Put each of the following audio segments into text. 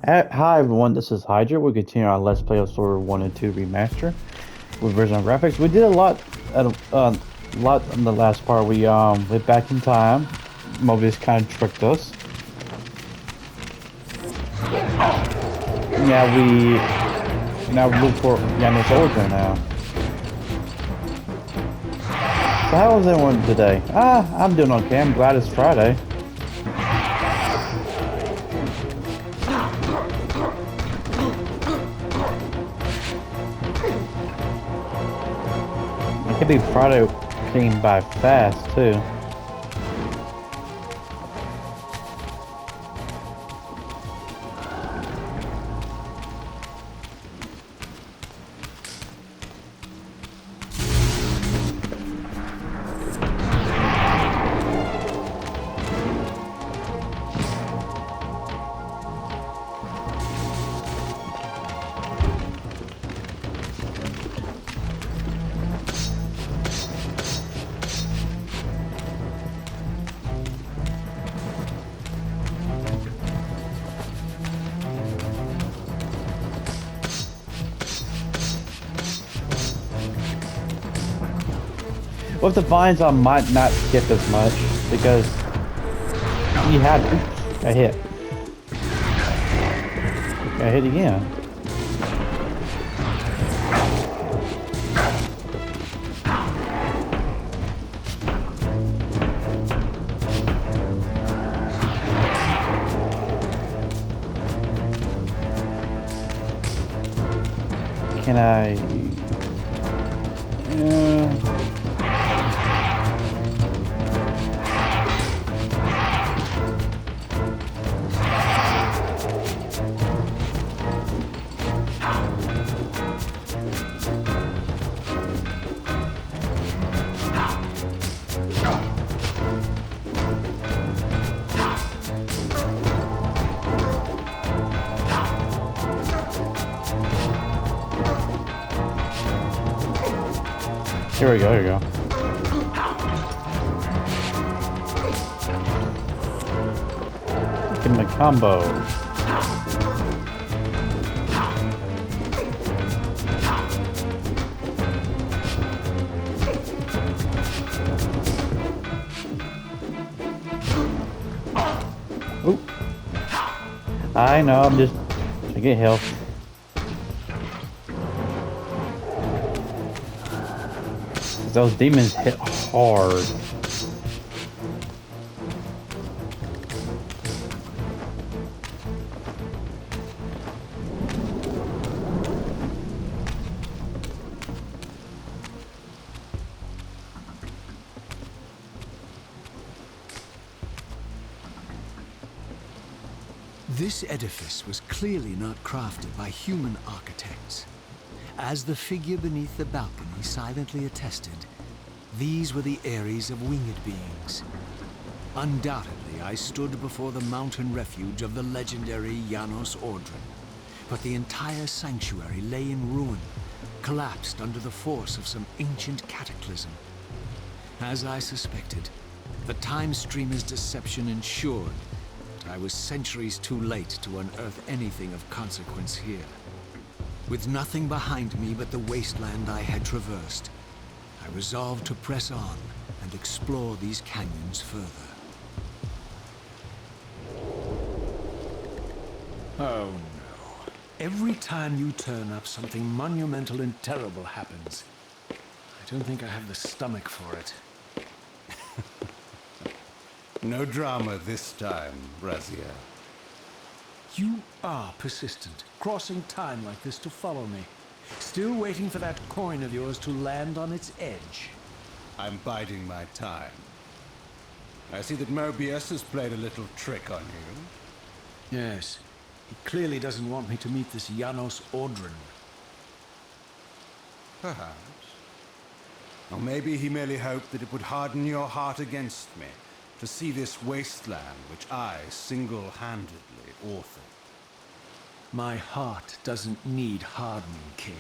Hi everyone, this is Hydra. We continue our Let's Play of Reaver 1 and 2 Remaster with version graphics. We did a lot in the last part. We went back in time. Mobius kind of tricked us. Now we look for Janos Audron now. So how is everyone today? I'm doing okay. I'm glad it's Friday. It could be Friday came by fast too. With the vines, I might not skip as much because he had. Oops, got hit. Got hit again. Can I? Here we go, here we go. Give him a combo. Oop. I know, I'm just to get health. Those demons hit hard. This edifice was clearly not crafted by human architects. As the figure beneath the balcony silently attested, these were the Ares of winged beings. Undoubtedly, I stood before the mountain refuge of the legendary Janos Audron, but the entire sanctuary lay in ruin, collapsed under the force of some ancient cataclysm. As I suspected, the Time Streamer's deception ensured that I was centuries too late to unearth anything of consequence here. With nothing behind me but the wasteland I had traversed, I resolved to press on and explore these canyons further. Oh no. Every time you turn up, something monumental and terrible happens. I don't think I have the stomach for it. No drama this time, Brazier. You are persistent, crossing time like this to follow me. Still waiting for that coin of yours to land on its edge. I'm biding my time. I see that Mobius has played a little trick on you. Yes. He clearly doesn't want me to meet this Janos Audron. Perhaps. Or maybe he merely hoped that it would harden your heart against me, to see this wasteland which I single-handedly authored. My heart doesn't need hardening, Kain.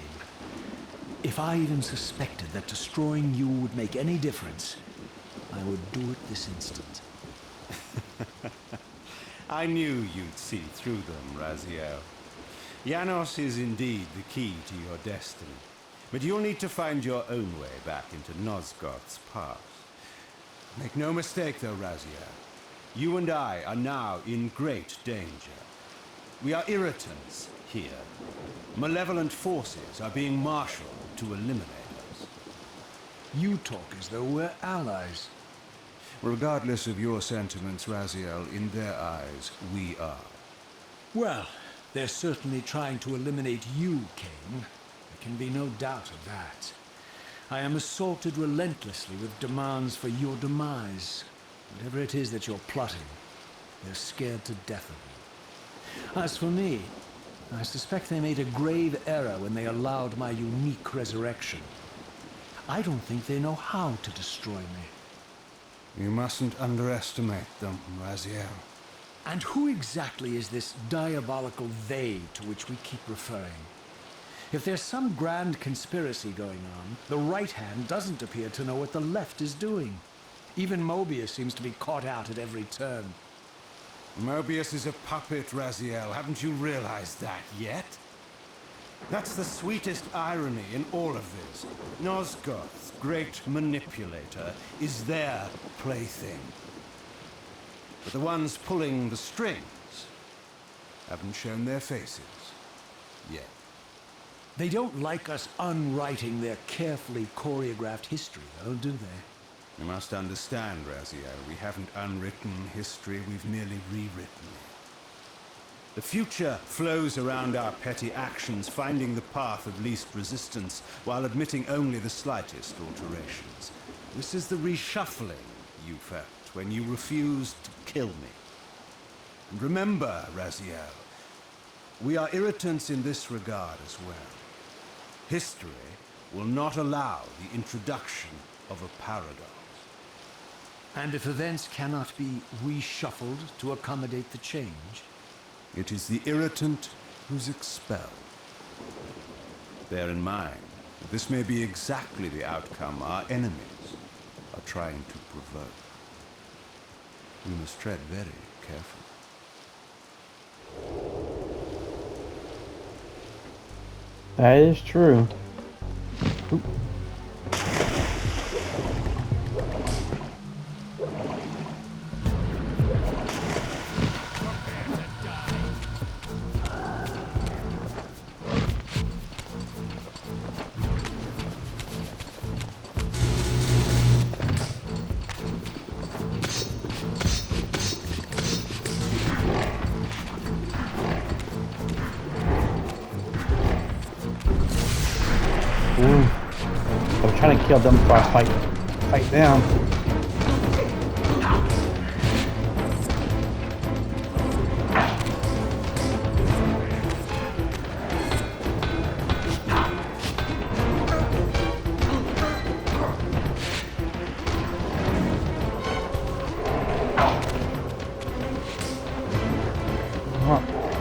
If I even suspected that destroying you would make any difference, I would do it this instant. I knew you'd see through them, Raziel. Janos is indeed the key to your destiny. But you'll need to find your own way back into Nosgoth's past. Make no mistake, though, Raziel. You and I are now in great danger. We are irritants here. Malevolent forces are being marshaled to eliminate us. You talk as though we're allies. Regardless of your sentiments, Raziel, in their eyes, we are. Well, they're certainly trying to eliminate you, Kain. There can be no doubt of that. I am assaulted relentlessly with demands for your demise. Whatever it is that you're plotting, they're scared to death of you. As for me, I suspect they made a grave error when they allowed my unique resurrection. I don't think they know how to destroy me. You mustn't underestimate them, Raziel. And who exactly is this diabolical they to which we keep referring? If there's some grand conspiracy going on, the right hand doesn't appear to know what the left is doing. Even Mobius seems to be caught out at every turn. Mobius is a puppet, Raziel. Haven't you realized that yet? That's the sweetest irony in all of this. Nosgoth's great manipulator is their plaything. But the ones pulling the strings haven't shown their faces yet. They don't like us unwriting their carefully choreographed history, though, do they? You must understand, Raziel, we haven't unwritten history, we've merely rewritten it. The future flows around our petty actions, finding the path of least resistance, while admitting only the slightest alterations. This is the reshuffling you felt when you refused to kill me. And remember, Raziel, we are irritants in this regard as well. History will not allow the introduction of a paradox. And if events cannot be reshuffled to accommodate the change? It is the irritant who's expelled. Bear in mind, that this may be exactly the outcome our enemies are trying to provoke. We must tread very carefully. That is true. Oop. I'm trying to kill them before I fight them.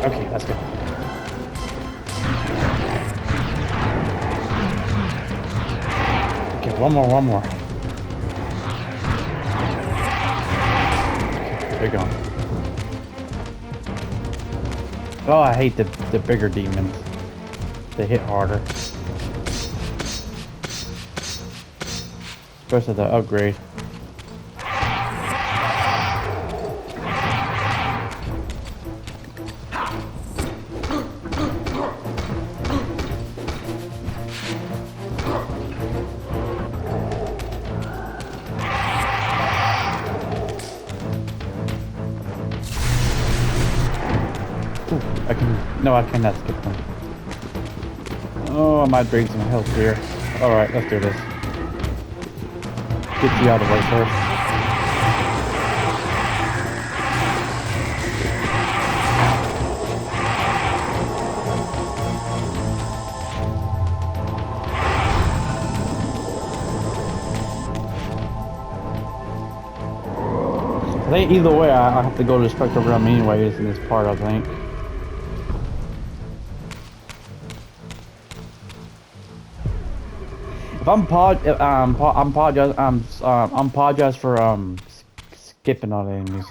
Okay, that's good. One more. They're gone. Oh, I hate the bigger demons. They hit harder. Especially the upgrade. No, I cannot skip them. Oh, I might bring some health here. Alright, let's do this. Get you out of the way first. I think either way, I have to go to the Spectral Realm anyways in this part, I think. I'm apologize for skipping all the enemies.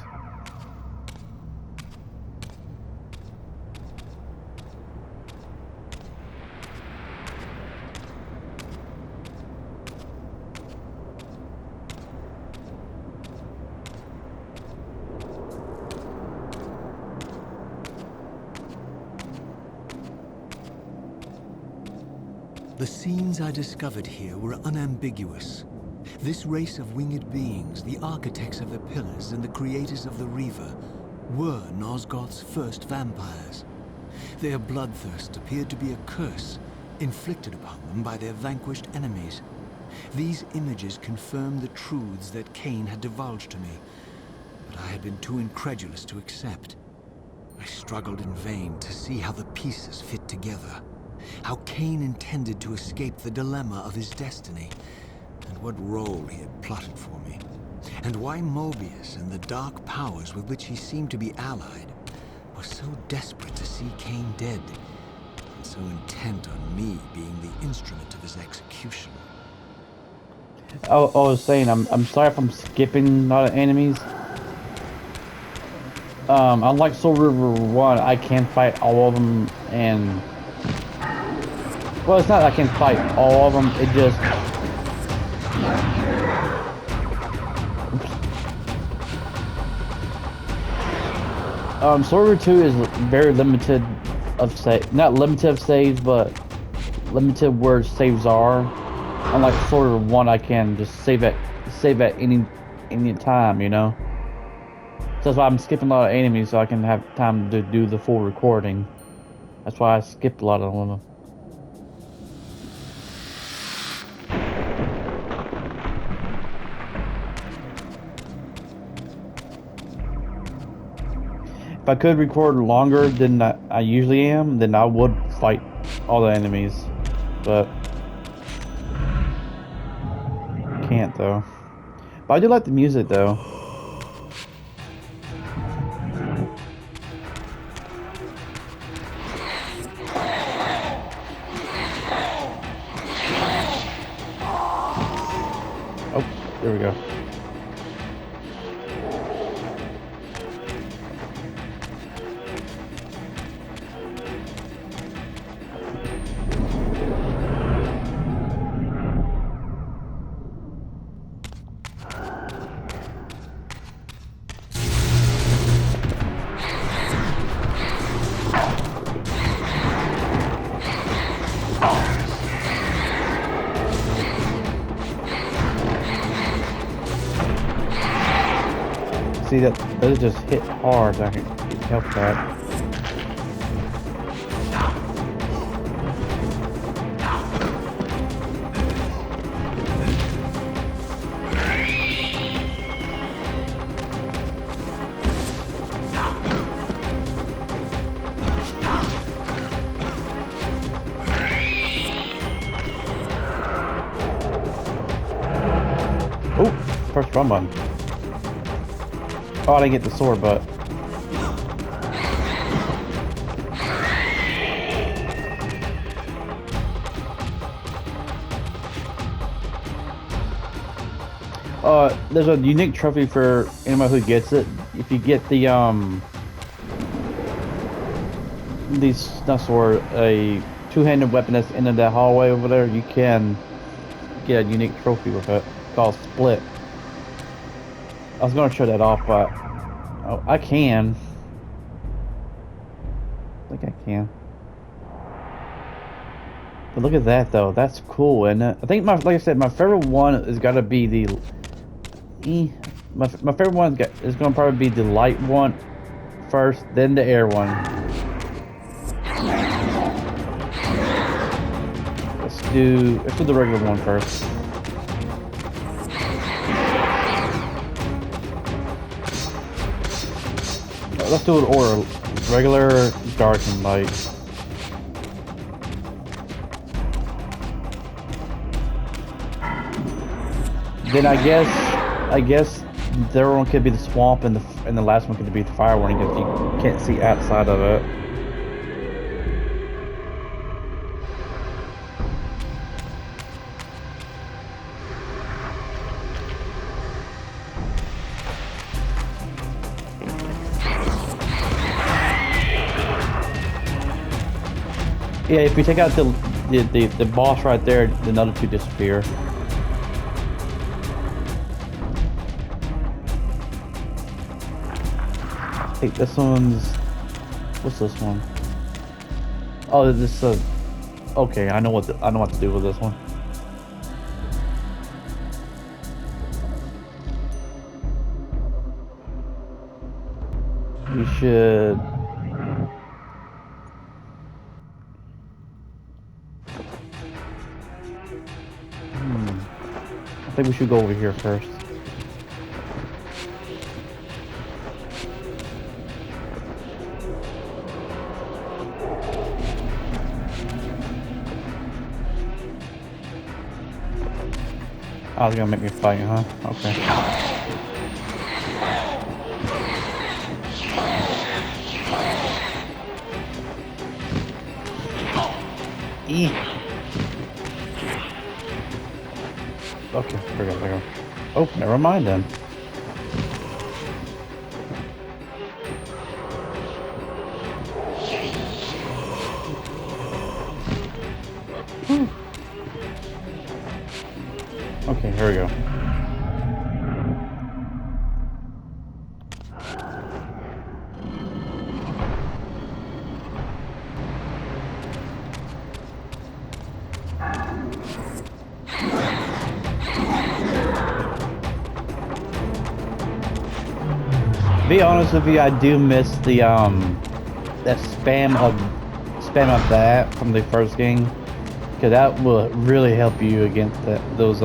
The scenes I discovered here were unambiguous. This race of winged beings, the architects of the pillars and the creators of the Reaver, were Nosgoth's first vampires. Their bloodthirst appeared to be a curse, inflicted upon them by their vanquished enemies. These images confirmed the truths that Kain had divulged to me, but I had been too incredulous to accept. I struggled in vain to see how the pieces fit together, how Kain intended to escape the dilemma of his destiny, and what role he had plotted for me, and why Mobius and the dark powers with which he seemed to be allied were so desperate to see Kain dead, and so intent on me being the instrument of his execution. I was saying, I'm sorry if I'm skipping a lot of enemies. Unlike Soul River 1, I can fight all of them, and well, it's not I can fight all of them. It just Soul River 2 is very limited of not limited of saves, but limited where saves are. Unlike Soul River 1, I can just save at any time, you know. So that's why I'm skipping a lot of enemies so I can have time to do the full recording. That's why I skipped a lot of them. If I could record longer than I usually am, then I would fight all the enemies. But can't though. But I do like the music though. Oh, there we go. See that those just hit hard. So I can help that. Oh, first run button. Oh, I didn't get the sword, but there's a unique trophy for anyone who gets it. If you get the not sword, a two-handed weapon that's in that hallway over there, you can get a unique trophy with it called Split. I was gonna show that off, but oh, I can. I think I can. But look at that, though. That's cool, isn't it? I think like I said, my favorite one is gotta be the. My favorite one is gonna probably be the light one first, then the air one. Let's do the regular one first. Let's do it order. Regular, dark, and light. Then I guess the other one could be the swamp, and the last one could be the fire one because you can't see outside of it. Yeah, if you take out the boss right there, the other two disappear. I think this one's... What's this one? Oh, this Okay, I know what to do with this one. We should. I think we should go over here first. Oh, it's gonna make me fight, huh? Okay. Okay, there we go. Oh, never mind then. Okay, here we go. Be honest with you, I do miss the that spam of that from the first game, because that will really help you against those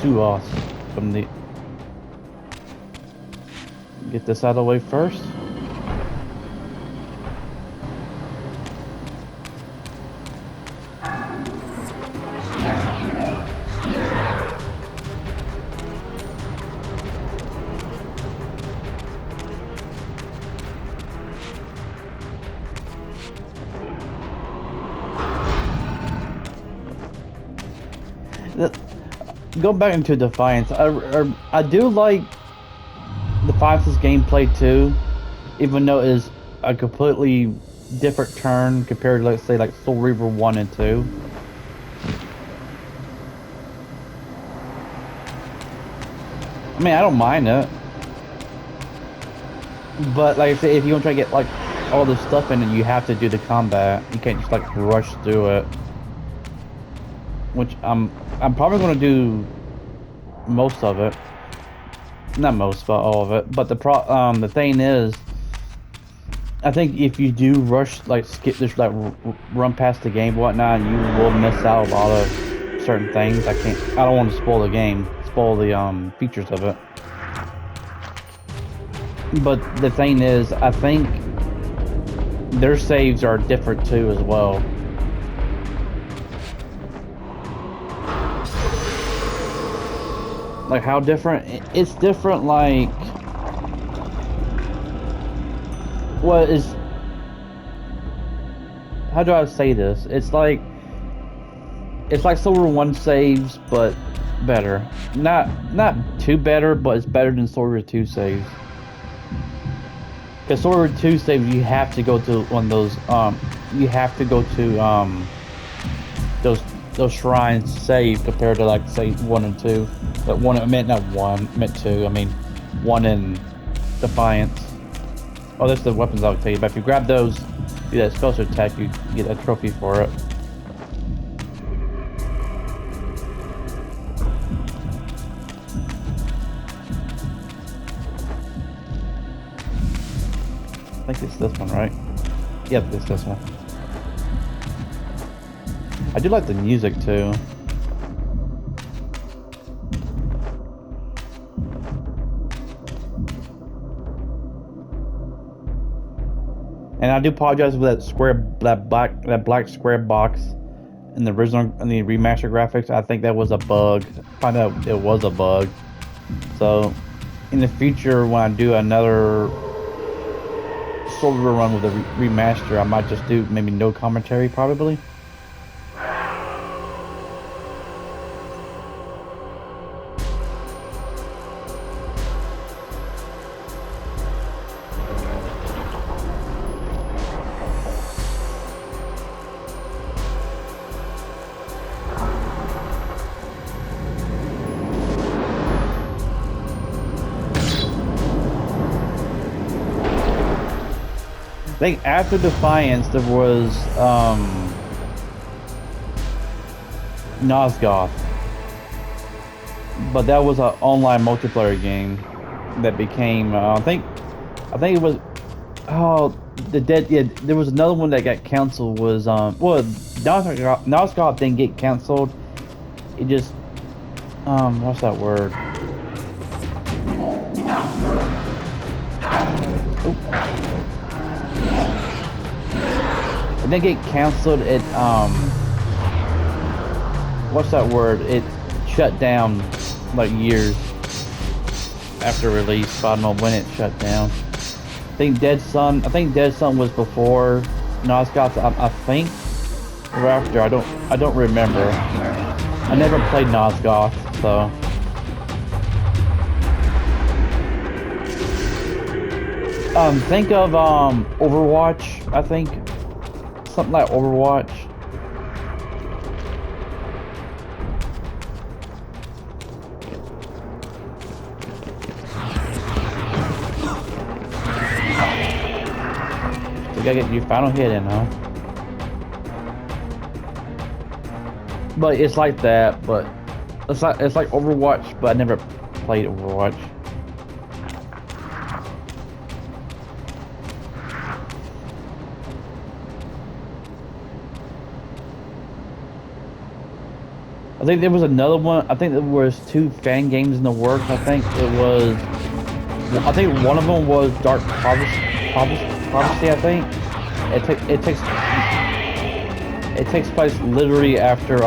suos from the. Get this out of the way first. Go back into Defiance. I do like Defiance's gameplay too, even though it is a completely different turn compared to, let's say, like Soul Reaver 1 and 2. I mean, I don't mind it, but like I say, if you want to try to get like all the stuff in it, you have to do the combat. You can't just like rush through it. Which I'm probably gonna do most of it. Not most, but all of it. But the thing is, I think if you do rush, like skip this, like run past the game, whatnot, you will miss out a lot of certain things. I don't want to spoil the game, spoil the features of it. But the thing is, I think their saves are different too as well. Like how different? It's different. Like what is? How do I say this? It's like Silver 1 saves, but better. Not too better, but it's better than Silver 2 saves. Because Silver 2 saves, you have to go to one of those. You have to go to those shrines saved compared to, like, say 1 and 2. But one, I meant not 1, I meant 2. I mean 1 in Defiance. Oh, that's the weapons I'll tell you. But if you grab those, do that special attack, you get a trophy for it. I think it's this one, right? Yep, it's this one. I do like the music too. And I do apologize for that black square box in the original, in the remastered graphics. I think that was a bug. Found out it was a bug. So in the future, when I do another Soldier run with a remaster, I might just do maybe no commentary, probably. I think after Defiance there was Nosgoth. But that was an online multiplayer game that became, I think it was, oh, yeah, there was another one that got canceled was, well, Nosgoth didn't get canceled. It just, what's that word? Oop. It didn't get canceled, it, what's that word? It shut down like years after release, but I don't know when it shut down. I think Dead Sun was before Nosgoth, I think, or after. I don't remember. I never played Nosgoth, so. Think of Overwatch. I think something like Overwatch. You gotta get your final hit in, huh? But it's like that, but it's like Overwatch, but I never played Overwatch. I think there was another one. I think there was 2 fan games in the works. I think one of them was Dark Prophecy. I think it takes place literally after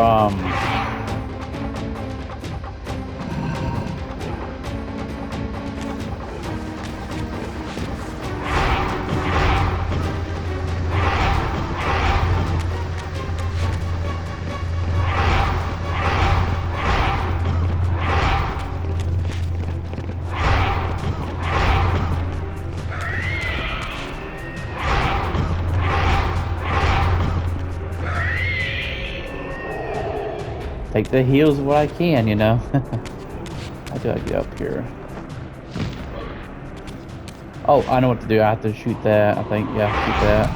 take the heals what I can, you know. How do I get up here? Oh, I know what to do. I have to shoot that. I think, yeah, shoot that.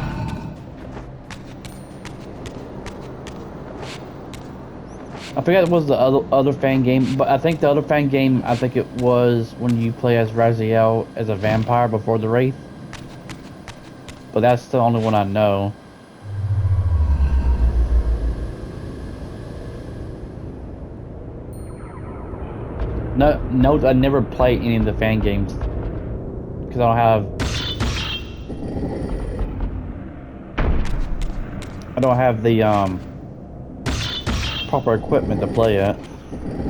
I forget it was the other fan game, but I think the other fan game, I think it was when you play as Raziel as a vampire before the Wraith. But that's the only one I know. No, I never play any of the fan games because I don't have the proper equipment to play it,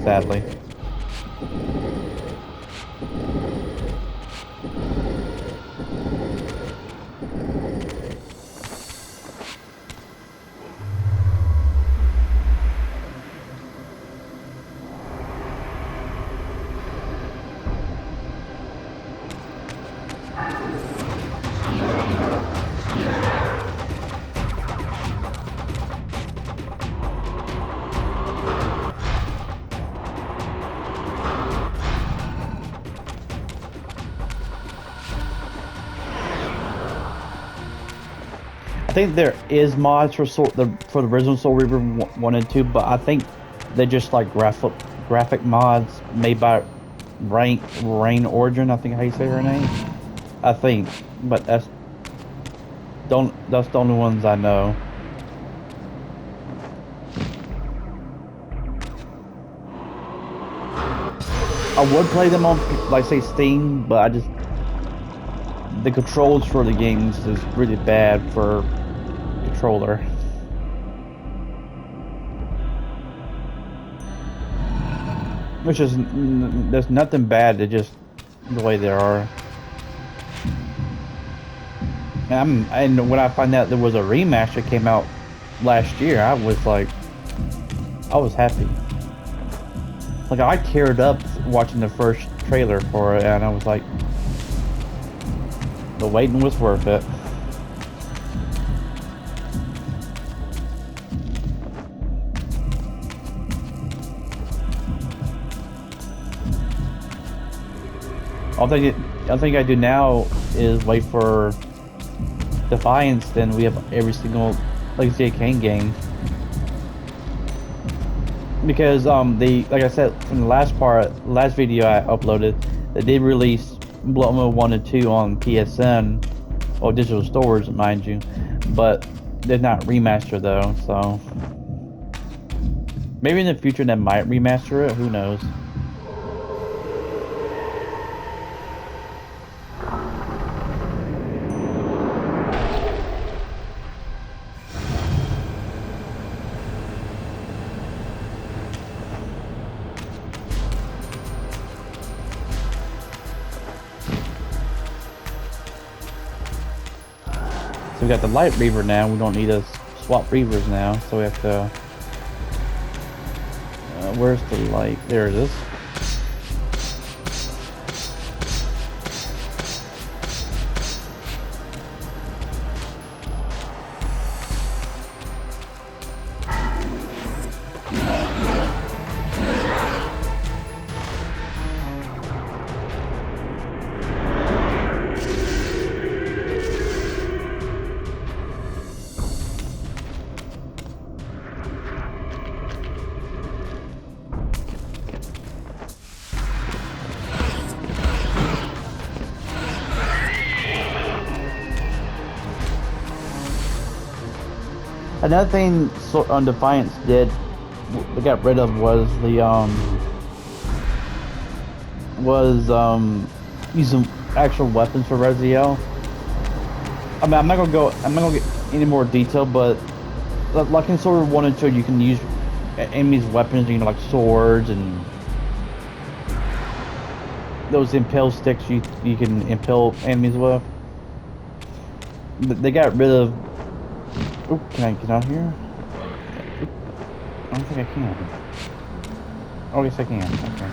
sadly. I think there is mods for the original Soul Reaver 1 and 2, but I think they're just like graphic mods made by Reaver 1&2. I think how you say her name. I think, but that's the only ones I know. I would play them on, like, say, Steam, but the controls for the games is really bad for controller. Which is, there's nothing bad, it's just the way they are. And when I find out there was a remaster came out last year, I was happy. Like, I teared up watching the first trailer for it, and I was like, the waiting was worth it. All thing I do now is wait for Defiance, then we have every single Legacy of Kain game. because they, like I said from the last video I uploaded, they did release Blood Moon 1 and 2 on PSN or digital stores, mind you, but they're not remastered though. So maybe in the future they might remaster it. Who knows? So we got the light Reaver now. We don't need to swap Reavers now. So we have to. Where's the light? There it is. Another thing Defiance did, they got rid of was the using actual weapons for Reziel. I mean, I'm not gonna get any more detail, but like in Soldier 1 and 2, you can use enemies' weapons, you know, like swords and those impale sticks you can impale enemies with. They got rid of. Oh, can I get out here? I don't think I can. Oh, yes I can. Okay.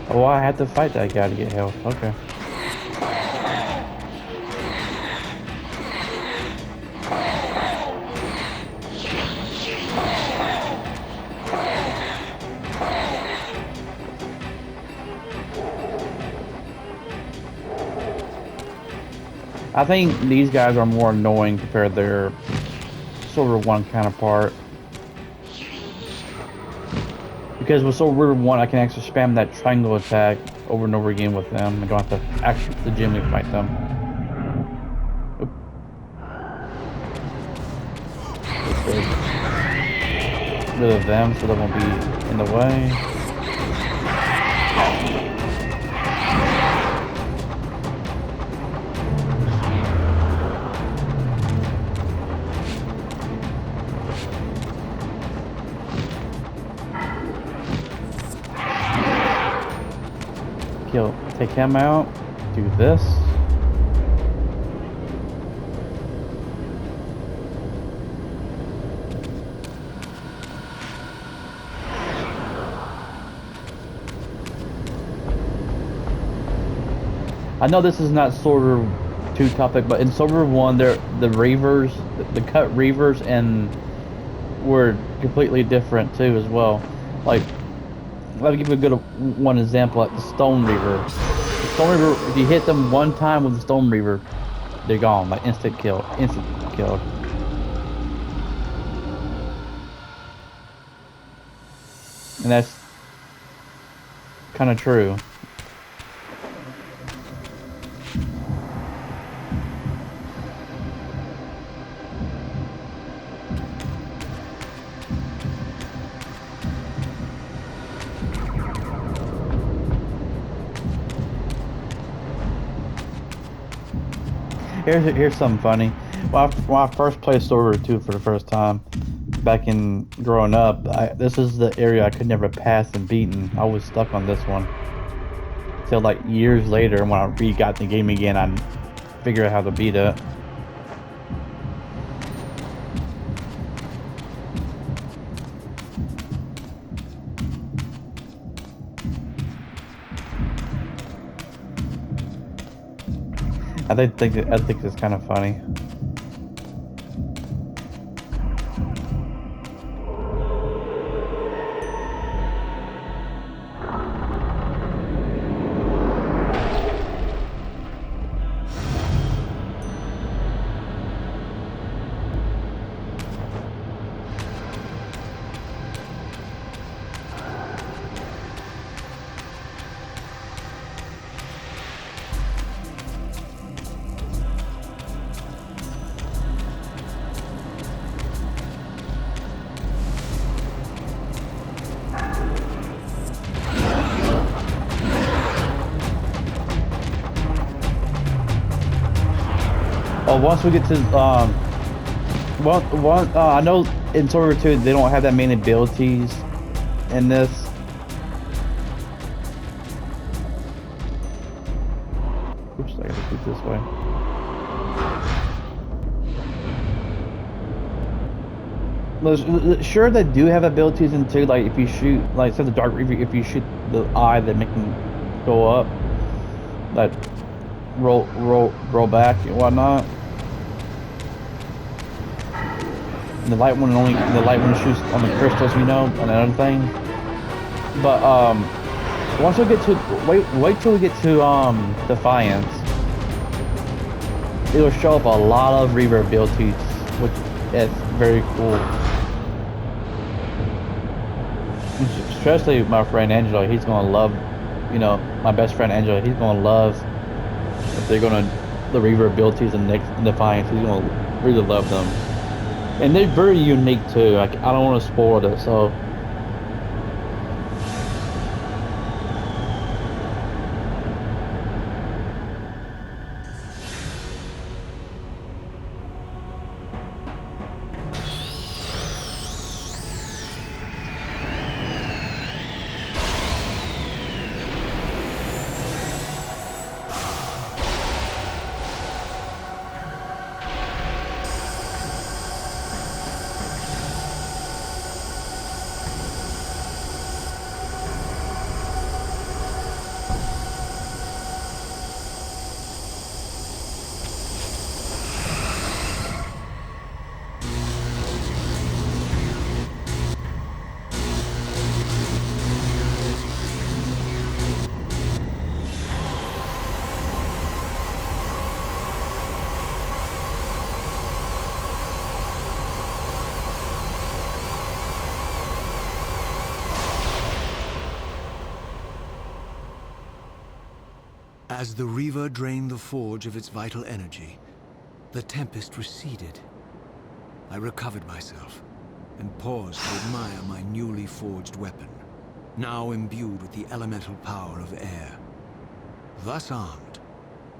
Oh, I had to fight that guy to get health. Okay. I think these guys are more annoying compared to their Soldier 1 counterpart. Because with Soldier 1, I can actually spam that triangle attack over and over again with them. I don't have to actually legitimately fight them. Oop. Get rid of them so they won't be in the way. Take him out, do this. I know this is not Soldier 2 topic, but in Soldier 1, the Reavers, the cut Reavers, and were completely different too as well. Like, let me give you a good one example, like the Stone Reaver. The Stone Reaver, if you hit them one time with the Stone Reaver, they're gone, like instant kill, instant killed. And that's kind of true. Here's something funny. When I first played Soldier 2 for the first time, back in growing up, this is the area I could never pass and beaten. I was stuck on this one. Till like years later, when I got the game again, I figured out how to beat it. I think it's kind of funny. Oh, once we get to I know in Soldier 2 they don't have that many abilities in this. Oops, I gotta keep this way. Sure, they do have abilities in 2, like if you shoot, like instead of the Dark Reaver, if you shoot the eye that make them go up, like roll back and whatnot. And the light one shoots on the crystals, you know, and other things. But once we get to wait till we get to Defiance, it will show up a lot of Reaver abilities, which is very cool. Especially my friend Angelo, he's gonna love, you know, my best friend Angelo, he's gonna love if they're gonna the Reaver abilities in Defiance. He's gonna really love them, and they're very unique too. Like, I don't want to spoil it, so. As the Reaver drained the forge of its vital energy, the tempest receded. I recovered myself and paused to admire my newly forged weapon, now imbued with the elemental power of air. Thus armed,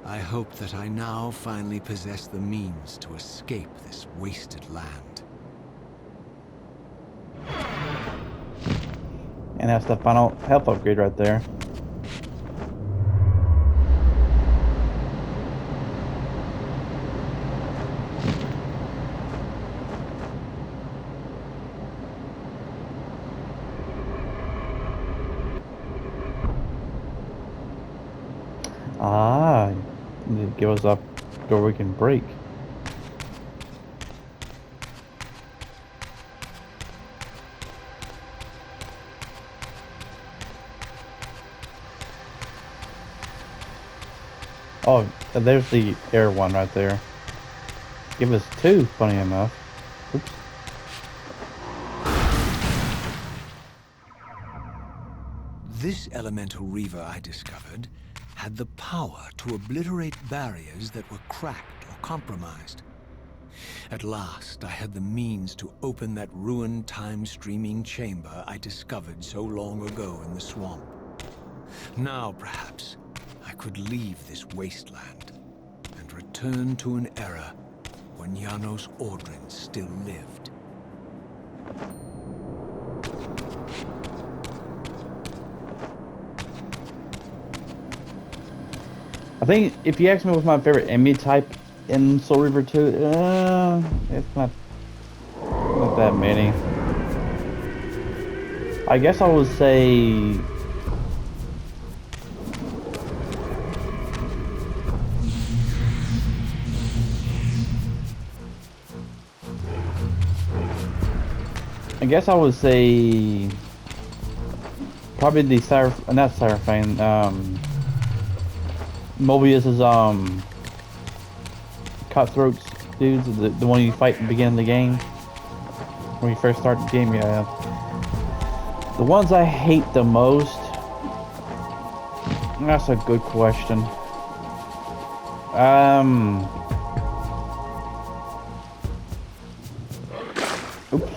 I hoped that I now finally possessed the means to escape this wasted land. And that's the final health upgrade right there. Ah, give us a door we can break. Oh, there's the air one right there. Give us 2, funny enough. Oops. This elemental Reaver I discovered had the power to obliterate barriers that were cracked or compromised. At last, I had the means to open that ruined time-streaming chamber I discovered so long ago in the swamp. Now, perhaps, I could leave this wasteland and return to an era when Janos Audron still lived. I think if you ask me what's my favorite enemy type in Soul Reaver 2, it's not that many. I guess I would say probably the Mobius's cutthroats dudes, the one you fight at the beginning of the game. When you first start the game, yeah. The ones I hate the most? That's a good question. Oops.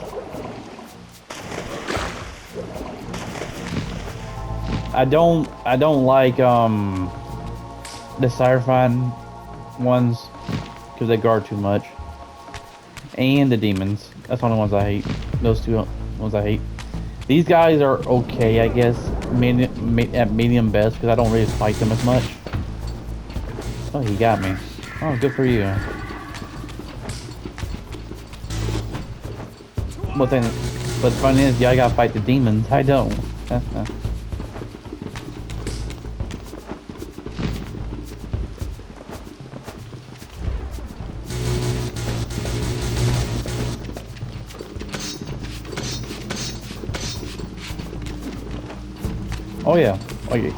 I don't like the Seraphine ones. because they guard too much. And the demons. That's one of the ones I hate. Those two ones I hate. These guys are okay, I guess, at medium best, because I don't really fight them as much. Oh, he got me. Oh, good for you. But the funny is, yeah, I gotta fight the demons. I don't. Oh yeah. Okay.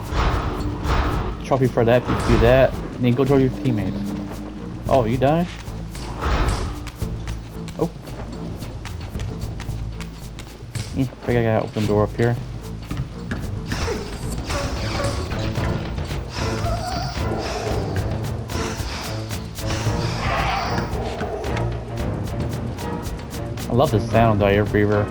Trophy for that if you do that. And then go to your teammates. Oh, you die? Oh. I think I gotta open the door up here. I love the sound of your Reaver.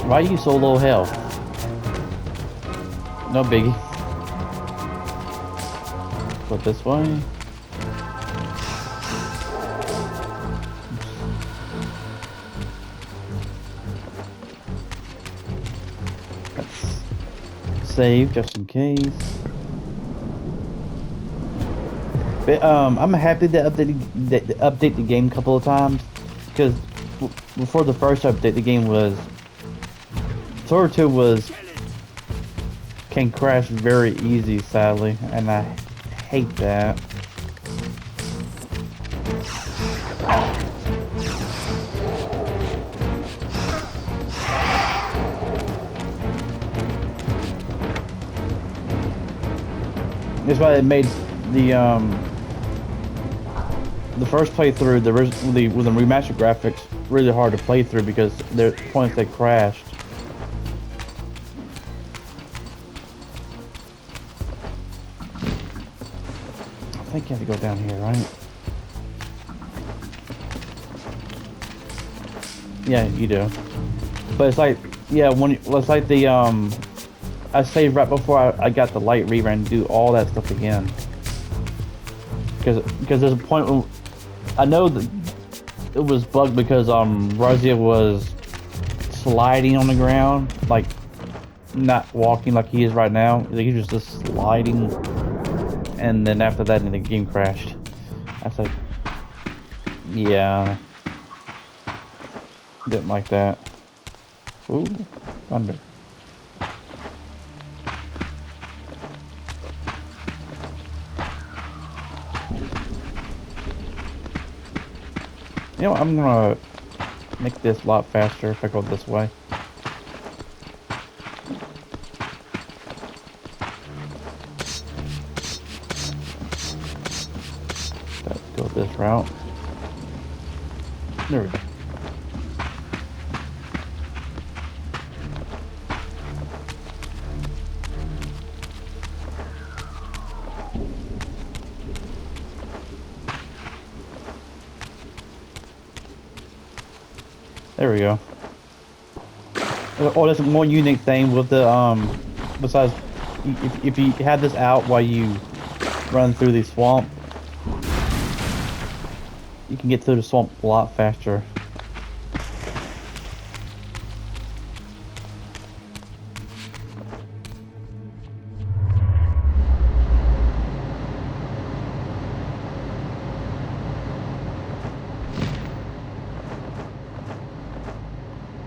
Why are you so low health? No biggie. Go this way. Let's save just in case. But I'm happy to update the game a couple of times, because before the first update, the game was Sword 2 can crash very easy, sadly, and I hate that. That's why it made the first playthrough, with the remastered graphics, really hard to play through, because there's points that crashed. I think you have to go down here, right? Yeah, you do. But it's like, yeah, it's like the I saved right before I got the light Reaver and do all that stuff again. Because there's a point where I know that it was bugged because Razia was sliding on the ground, like not walking like he is right now. He was just sliding. And then after that, the game crashed. I was like, yeah, didn't like that. Ooh, thunder. You know, I'm gonna make this a lot faster if I go this way. Go this route. There we go. There we go. Oh, there's a more unique thing with the besides if you had this out while you run through the swamp, you can get through the swamp a lot faster.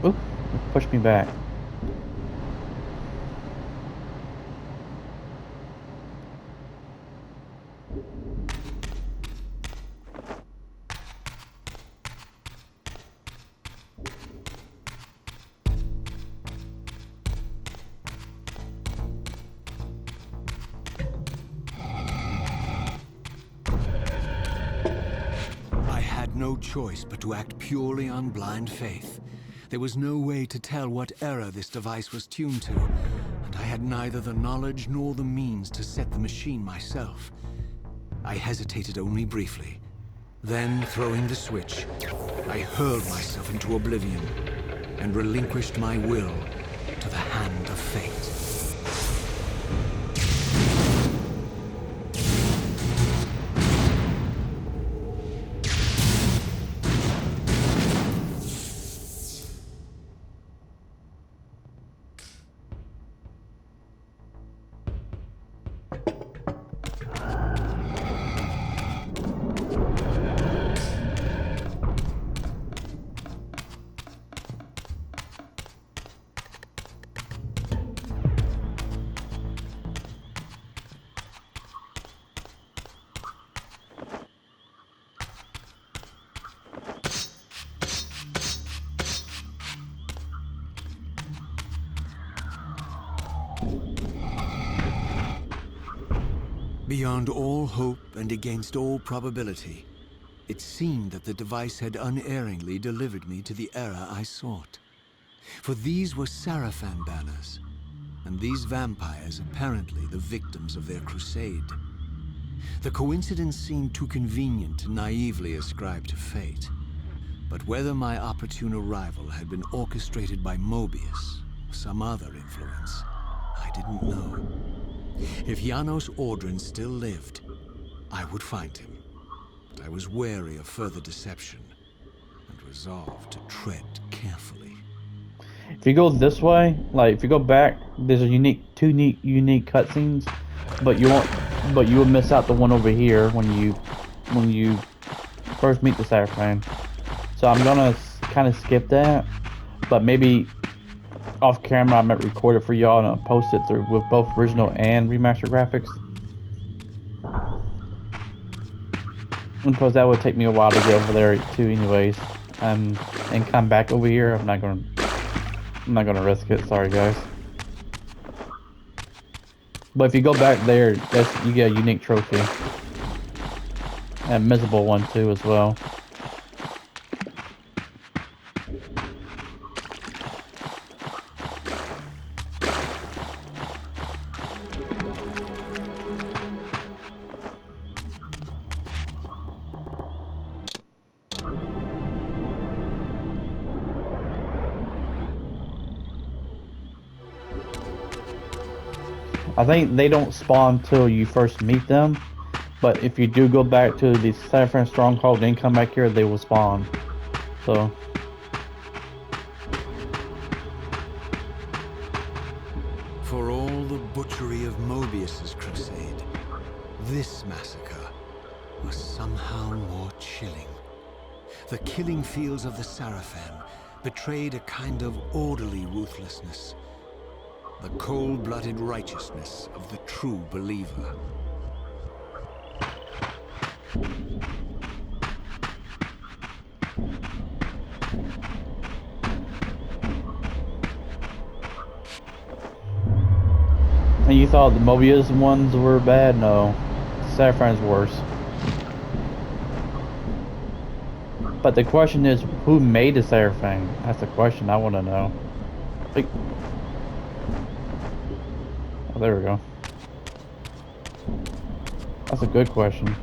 Oop, push me back. No choice but to act purely on blind faith. There was no way to tell what error this device was tuned to, and I had neither the knowledge nor the means to set the machine myself. I hesitated only briefly. Then, throwing the switch, I hurled myself into oblivion and relinquished my will to the hand of fate. Beyond all hope and against all probability, it seemed that the device had unerringly delivered me to the era I sought. For these were Sarafan banners, and these vampires apparently the victims of their crusade. The coincidence seemed too convenient to naively ascribe to fate. But whether my opportune arrival had been orchestrated by Mobius or some other influence, I didn't know. If Janos Audron still lived, I would find him. But I was wary of further deception and resolved to tread carefully. If you go this way, like if you go back, there's a two unique cutscenes, but you will miss out the one over here when you first meet the Sarafan. So I'm gonna kind of skip that, but maybe off camera I might record it for y'all and post it through with both original and remastered graphics. Because that would take me a while to get over there too, anyways, and come back over here. I'm not gonna risk it. Sorry, guys. But if you go back there, you get a unique trophy, and a miserable one too as well. I think they don't spawn till you first meet them, but if you do go back to the Sarafan stronghold and then come back here, they will spawn. So For all the butchery of Mobius's crusade, this massacre was somehow more chilling. The killing fields of the Sarafan betrayed a kind of orderly ruthlessness, the cold-blooded righteousness of the true believer. And you thought the Mobius ones were bad? No, Sarafan's worse. But the question is, who made the Sarafan? That's the question I want to know. Like, oh, there we go. That's a good question.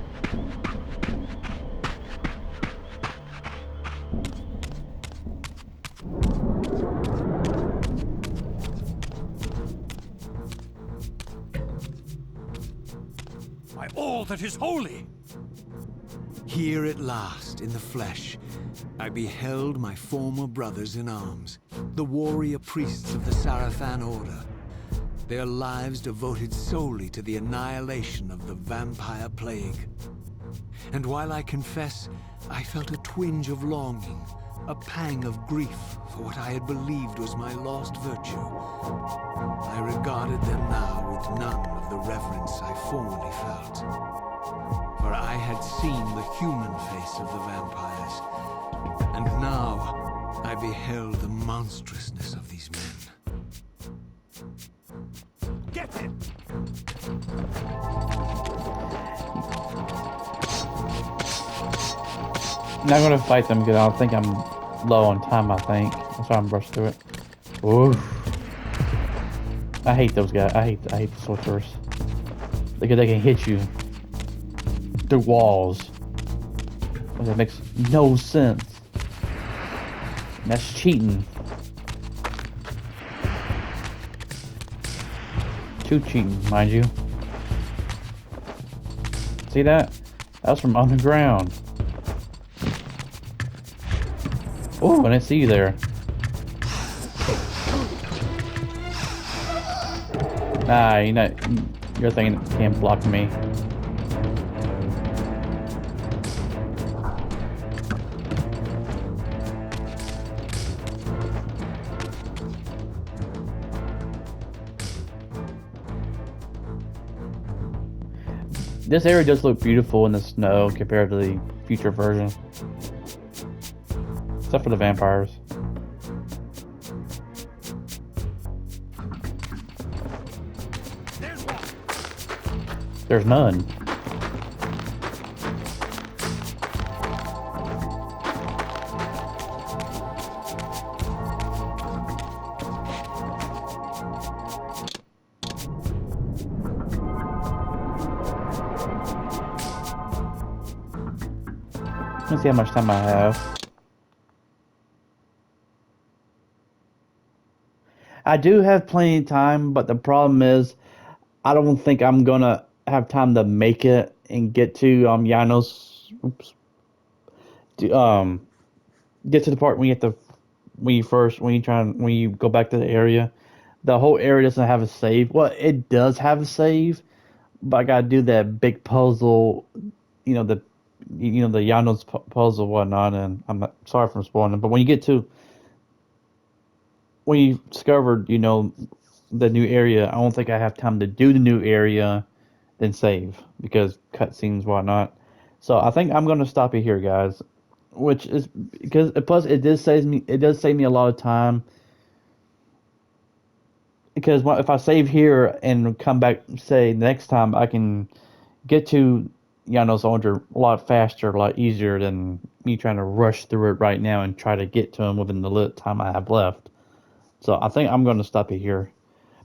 By all that is holy! Here at last, in the flesh, I beheld my former brothers in arms, the warrior priests of the Sarafan Order, their lives devoted solely to the annihilation of the vampire plague. And while I confess, I felt a twinge of longing, a pang of grief for what I had believed was my lost virtue, I regarded them now with none of the reverence I formerly felt. For I had seen the human face of the vampires, and now I beheld the monstrousness of these men. Get it! Not gonna fight them because I think I'm low on time. I think that's why I'm rushed through it. Oof. I hate those guys. I hate the sorcerers because they can hit you through walls. That makes no sense. That's cheating. Too cheating, mind you. See that? That's from underground. Oh, I didn't see you there. Nah, you're not. Your thing can't block me. This area does look beautiful in the snow compared to the future version. Except for the vampires. There's none. Let's see how much time I have. I do have plenty of time, but the problem is I don't think I'm gonna have time to make it and get to Janos. Oops. To, get to the part when you have to when you go back to the area. The whole area doesn't have a save. Well, it does have a save, but I gotta do that big puzzle. You know the the Janos puzzle and whatnot. And I'm not sorry for spoiling it, but when you get to when you discovered the new area, I don't think I have time to do the new area, then save because cutscenes whatnot. So I think I'm gonna stop it here, guys. Which is because plus it does save me a lot of time because if I save here and come back say next time I can get to Janos Audron a lot faster, a lot easier than me trying to rush through it right now and try to get to him within the little time I have left. So I think I'm going to stop it here.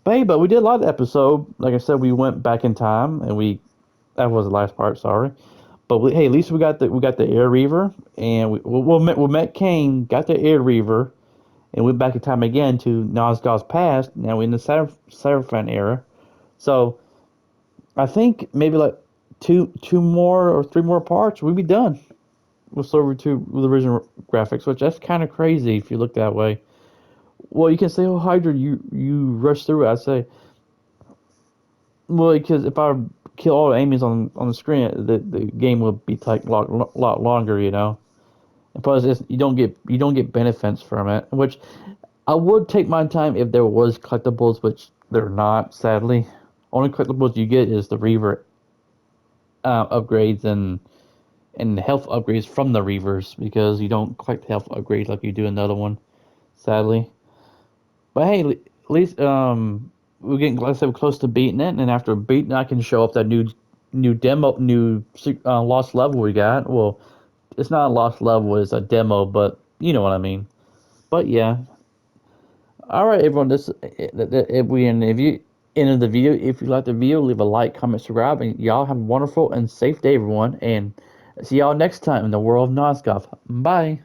But hey, but we did a lot of the episode. Like I said, we went back in time and that was the last part. Sorry, but hey, at least we got the Air Reaver and we met Kain, got the Air Reaver, and went back in time again to Nosgaugh's past. Now we're in the Cyberfan era. So I think maybe like two more or three more parts, we'd be done with Silver 2 with the original graphics, which that's kind of crazy if you look that way. Well, you can say, "Oh, Hydra, you rushed through it." I say, "Well, because if I kill all the enemies on the screen, the game will be like a lot longer, you know." And plus, you don't get benefits from it, which I would take my time if there was collectibles, which they're not, sadly. Only collectibles you get is the Reaver upgrades and health upgrades from the Reavers because you don't collect health upgrades like you do another one, sadly. But hey, at least we're getting like I said, we're close to beating it, and after beating it, I can show off that new lost level we got. Well, it's not a lost level; it's a demo, but you know what I mean. But yeah, all right, everyone. If we and if you end the video, if you like the video, leave a like, comment, subscribe, and y'all have a wonderful and safe day, everyone. And see y'all next time in the world of Nosgoth. Bye.